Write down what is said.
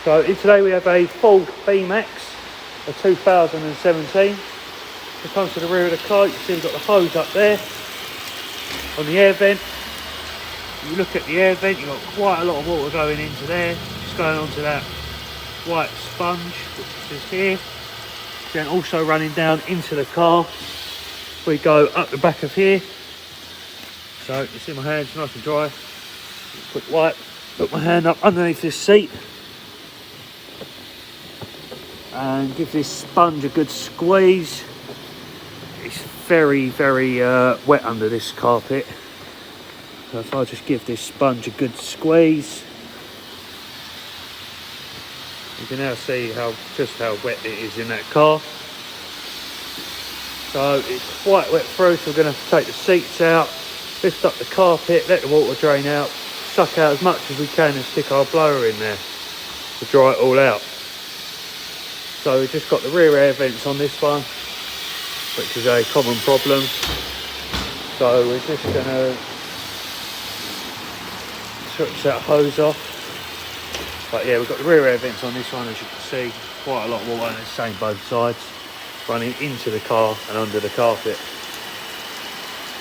So today we have a Ford B-Max, a 2017. It comes to the rear of the car. You can see we've got the hose up there on the air vent. You look at the air vent, you've got quite a lot of water going into there. Just going onto that white sponge, which is here. Then also running down into the car. We go up the back of here. So you see my hands nice and dry. Quick wipe. Put my hand up underneath this seat and give this sponge a good squeeze. It's very wet under this carpet, so if I just give this sponge a good squeeze, you can now see just how wet it is in that car. So it's quite wet through, so we're going to take the seats out, lift up the carpet, let the water drain out, suck out as much as we can and stick our blower in there to dry it all out. So we've just got the rear air vents on this one, which is a common problem. So we're just going to switch that hose off. But yeah, we've got the rear air vents on this one, as you can see. Quite a lot of water, and it's the same both sides, running into the car and under the carpet.